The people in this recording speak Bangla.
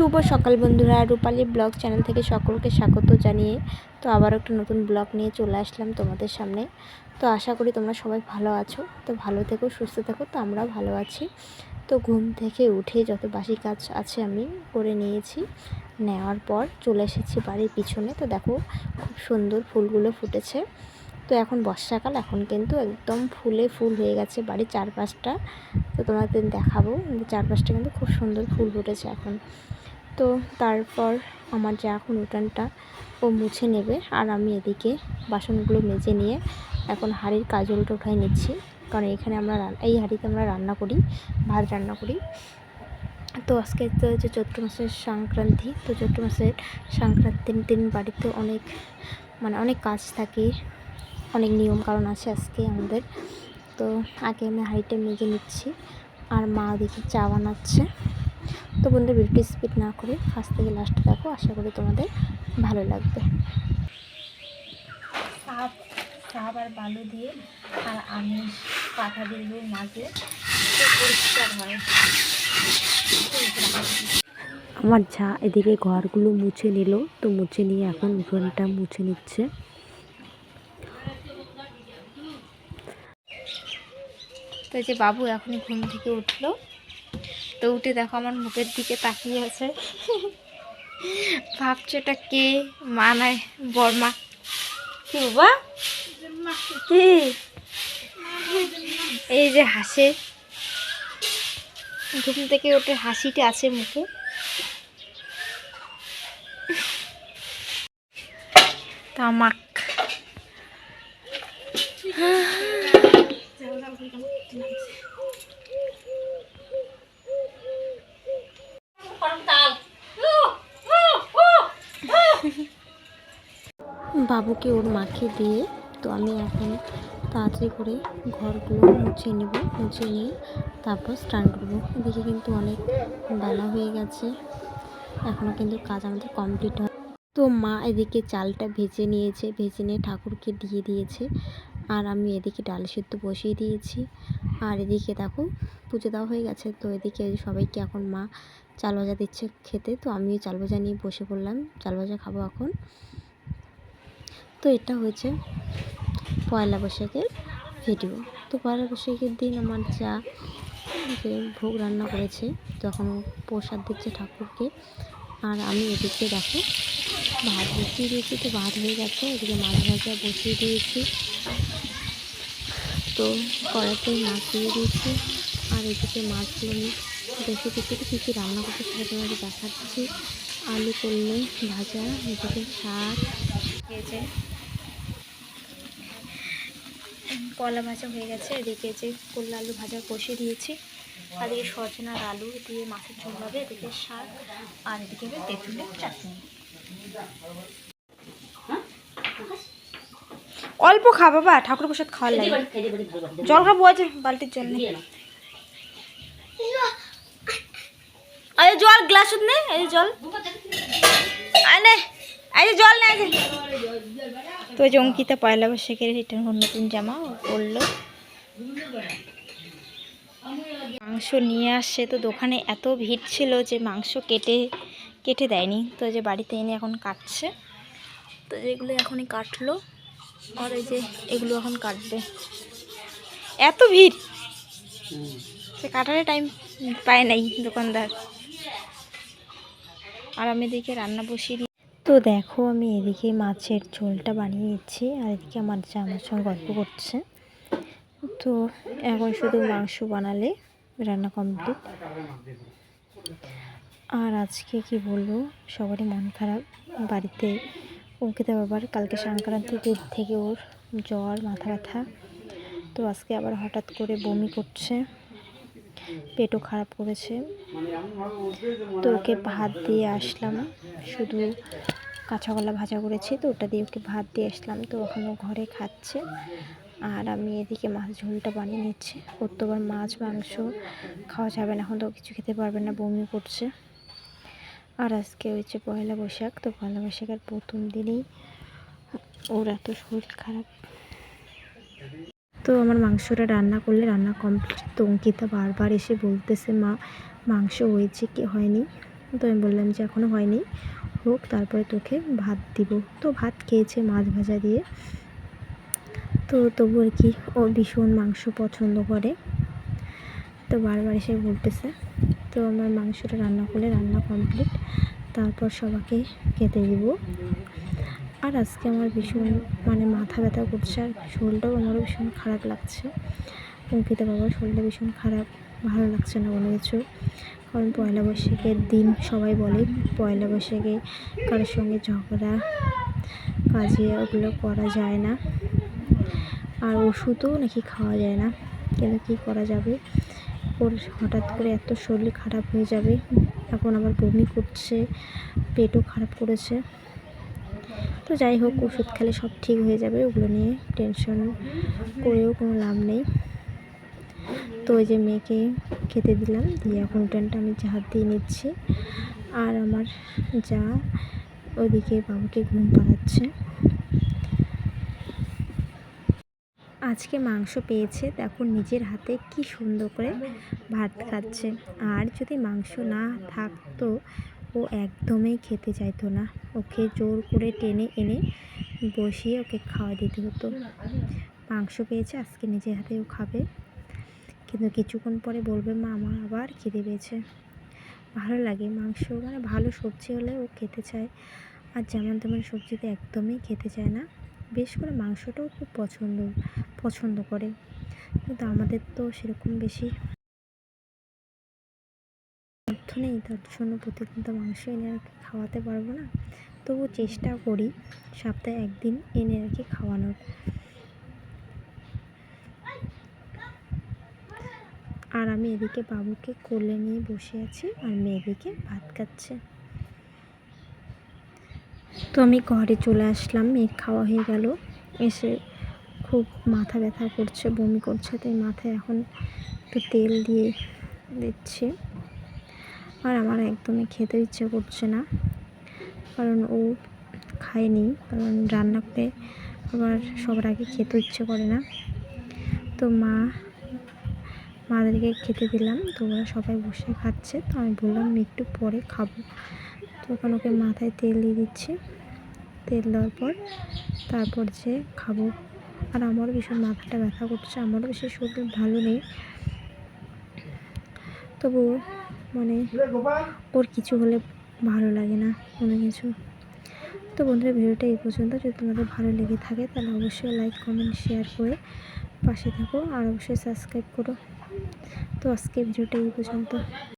শুভ সকাল বন্ধুরা, রূপালী ব্লগ চ্যানেল থেকে সকলকে স্বাগত জানিয়ে তো আবার একটা নতুন ব্লগ নিয়ে চলে আসলাম তোমাদের সামনে। তো আশা করি তোমরা সবাই ভালো আছো, তো ভালো থেকো, সুস্থ থেকো। তো আমরাও ভালো আছি। তো ঘুম থেকে উঠে যত বাসি কাজ আছে আমি করে নিয়েছি, নেওয়ার পর চলে এসেছি বাড়ির পিছনে। তো দেখো খুব সুন্দর ফুলগুলো ফুটেছে। তো এখন বর্ষাকাল, এখন কিন্তু একদম ফুলে ফুল হয়ে গেছে বাড়ির চারপাশটা। তো তোমাদের দেখাবো, চারপাশটা কিন্তু খুব সুন্দর ফুল ফুটেছে এখন। তো তারপর আমার যা এখন উঠানটা ও মুছে নেবে, আর আমি এদিকে বাসনগুলো মেজে নিয়ে এখন হাঁড়ির কাজলটা উঠাই নিচ্ছি, কারণ এখানে আমরা এই হাঁড়িতে আমরা রান্না করি, ভাত রান্না করি। তো আজকে তো হচ্ছে চৈত্র মাসের সংক্রান্তি। তো চৈত্র মাসের সংক্রান্তির দিন বাড়িতে অনেক কাজ থাকে, অনেক নিয়ম কারণ আছে আজকে আমাদের। তো আগে আমি হাঁড়িটা মেজে নিচ্ছি, আর মা ওদিকে চা বানাচ্ছে। তো বন্ধু, ভিডিওটি স্পিড না করে ফার্স্ট থেকে লাস্টে দেখো, আশা করি তোমাদের ভালো লাগবে। সাপ আর বালু দিয়ে আর আমি পাতা দিয়ে মাঝে পরিষ্কার হয়। আমার যা এদিকে ঘরগুলো মুছে নিল, তো মুছে নিয়ে এখন উঠোনটা মুছে নিচ্ছে। তো যে বাবু এখনই ঘুম থেকে উঠলো, তো উঠে দেখো আমার মুখের দিকে তাকিয়ে আছে, ভাবছে এটা কে, মা নাই বর্মা। কি বাবা, কি এই যে হাসে, ঘুম থেকে ওঠে হাসিটা আছে মুখে। তামাক বাবুকে ওর মাকে দিয়ে তো আমি এখন তাড়াতাড়ি করে ঘরগুলো মুছে নেব, মুছে নিয়ে তারপর স্নান করবো। এদিকে কিন্তু অনেক বেলা হয়ে গেছে, এখনও কিন্তু কাজ আমাদের কমপ্লিট হয়। তো মা এদিকে চালটা ভেজে নিয়েছে, ভেজে নিয়ে ঠাকুরকে দিয়ে দিয়েছে, আর আমি এদিকে ডাল সিদ্ধ বসিয়ে দিয়েছি। আর এদিকে দেখো পুজো দেওয়া হয়ে গেছে। তো এদিকে সবাইকে এখন মা চাল ভাজা দিচ্ছে খেতে, তো আমিও চাল ভাজা নিয়ে বসে পড়লাম, চাল ভাজা খাবো এখন। তো এটা হয়েছে পয়লা বৈশাখের ভিডিও। তো পয়লা বৈশাখের দিন আমার যা যে ভোগ রান্না করেছে, তখন প্রসাদ দিচ্ছে ঠাকুরকে, আর আমি এদিকে দেখো ভাত বসিয়ে দিয়েছি। তো ভাত হয়ে গেছে, এদিকে মাছ ভাজা বসিয়ে দিয়েছি, তো কড়াইতে মাছ দিয়ে দিয়েছি। আর এদিকে মাছগুলো আমি দেখে দিচ্ছি কী কী রান্না করতে, সেটা তোমাকে দেখাচ্ছি। আলু করলে ভাজা, এদিকে শাক, যে কলা ভাজা হয়ে গেছে, এদিকে যে করলা আলু ভাজা কষিয়ে দিয়েছি, আর এদিকে সজনার আলু দিয়ে মাছের ঝোল হবে, এদিকে শাক, আর এদিকে হবে তেঁতুলের চাটনি। অল্প খা বাবা, ঠাকুর প্রসাদ খাওয়ার লাগে, জল খাবো আছে বালতির জন্য। আরে জল গ্লাস নে, এই জল আনে, এই যে জল নেই। তো যে অঙ্কিতা পয়লা বৈশাখের এটা নতুন জামা পরলো। মাংস নিয়ে আসছে, তো দোকানে এত ভিড় ছিল যে মাংস কেটে দেয়নি। তো যে বাড়িতে এনে এখন কাটছে, তো যেগুলো এখনই কাটলো, আর এই যে এগুলো এখন কাটবে। এত ভিড়, সে কাটার টাইম পায় নাই দোকানদার। আর আমি এদিকে রান্না বসিয়ে দিই। তো দেখো আমি এদিকে মাছের ঝোলটা বানিয়ে নিচ্ছি, আর এদিকে আমার যা আমার সঙ্গে গল্প করছে। তো এখন শুধু মাংস বানালে রান্না কমপ্লিট। আর আজকে কি বলবো, সবারই মন খারাপ বাড়িতে। অঙ্কিতা বাবার কালকে সংক্রান্তির দিন থেকে ওর জ্বর, মাথা ব্যথা, তো আজকে আবার হঠাৎ করে বমি করছে, পেটও খারাপ করেছে। তো ওকে ভাত দিয়ে আসলাম, শুধু কাঁচা কলা ভাজা করেছি, তো ওটা দিয়ে ওকে ভাত দিয়ে আসলাম। তো ওখানে ঘরে খাচ্ছে, আর আমি এদিকে মাছ ঝোলটা বানিয়ে নিচ্ছি। ওর তো আবার মাছ মাংস খাওয়া যাবে না, এখন তো কিছু খেতে পারবে না, বমি করছে। আর আজকে হয়েছে পয়লা বৈশাখ, তো পয়লা বৈশাখের প্রথম দিনেই ওর এত শরীর খারাপ। তো আমার মাংসটা রান্না করলে রান্না কমপ্লিট। তো অঙ্কিতা বারবার এসে বলতেছে, মা মাংস হয়েছে কি হয়নি। তো আমি বললাম যে এখনও হয়নি, হোক তারপরে তোকে ভাত দিব। তো ভাত খেয়েছে মাছ ভাজা দিয়ে। তো তবু আর কি ও ভীষণ মাংস পছন্দ করে, তো বারবার এসে বলতেছে। তো আমার মাংসটা রান্না করলে রান্না কমপ্লিট, তারপর সবাইকে খেতে দিব। আর আজকে আমার ভীষণ মাথা ব্যথা করছে, আর শরীরটাও আমারও ভীষণ খারাপ লাগছে। অঙ্কিতা বাবার শরীরটা ভীষণ খারাপ, ভালো লাগছে না কোনো কিছু। কারণ পয়লা বৈশাখের দিন সবাই বলে পয়লা বৈশাখে কারোর সঙ্গে ঝগড়া কাজে ওগুলো করা যায় না, আর ওষুধও নাকি খাওয়া যায় না। কিন্তু কী করা যাবে, ওর হঠাৎ করে এত শরীর খারাপ হয়ে যাবে। এখন আবার বমি করছে, পেটও খারাপ করেছে। তো যাই হোক, ওষুধ খেলে সব ঠিক হয়ে যাবে, ওগুলো নিয়ে টেনশন করেও কোনো লাভ নেই। তো ওই যে মেয়েকে খেতে দিলাম, দিয়ে এখন উঠানটা আমি হাত দিয়ে নিচ্ছি। আর আমার যা ওইদিকে বাবুকে ঘুম পাড়াচ্ছে। আজকে মাংস পেয়েছে, দেখো নিজের হাতে কি সুন্দর করে ভাত খাচ্ছে। আর যদি মাংস না থাকতো ও একদমই খেতে চাইতো না, ওকে জোর করে টেনে এনে বসিয়ে ওকে খাওয়া দিতে হতো। মাংস পেয়েছে, আজকে নিজের হাতেও খাবে, কিন্তু কিছুক্ষণ পরে বলবে মা আমার আবার খিদে পেয়েছে। ভালো লাগে মাংস, ভালো সবজি হলে ও খেতে চায়। আর যেমন তেমন সবজিতে একদমই খেতে চায় না, বেশ করে মাংসটাও খুব পছন্দ করে। কিন্তু আমাদের তো সেরকম বেশি অর্থ নেই, তার জন্য প্রতিদিন তো মাংস এনে আর কি খাওয়াতে পারবো না। তবু চেষ্টা করি সপ্তাহে একদিন এনে আর কি খাওয়ানোর। আর আমি এদিকে বাবুকে কোলে নিয়ে বসে আছি, আর মেয়েদিকে ভাত খাচ্ছে। তো আমি ঘরে চলে আসলাম, মেয়ের খাওয়া হয়ে গেল। এসে খুব মাথা ব্যথা করছে, বমি করছে, তাই মাথায় এখন একটু তেল দিয়ে দিচ্ছি। আর আমার একদমই খেতে ইচ্ছে করছে না, কারণ ও খায়নি, কারণ রান্না করে আবার সবার আগে খেতে ইচ্ছে করে না। তো মাদেরকে খেতে দিলাম, তো ওরা সবাই বসে খাচ্ছে। তো আমি বললাম আমি একটু পরে খাবো। তো ওখানে ওকে মাথায় তেল দিয়ে দিচ্ছি, তেল দেওয়ার পর তারপর যে খাবো। আর আমারও ভীষণ মাথাটা ব্যথা করছে, আমারও বেশি শরীর ভালো নেই, তবু ওর কিছু হলে ভালো লাগে না কোনো কিছু। তো বন্ধুরা, ভিডিওটা এই পর্যন্ত। যদি তোমাদের ভালো লেগে থাকে তাহলে অবশ্যই লাইক কমেন্ট শেয়ার করে পাশে থাকো, আর অবশ্যই সাবস্ক্রাইব করো। তো আজকে ভিডিওটা এই পর্যন্ত।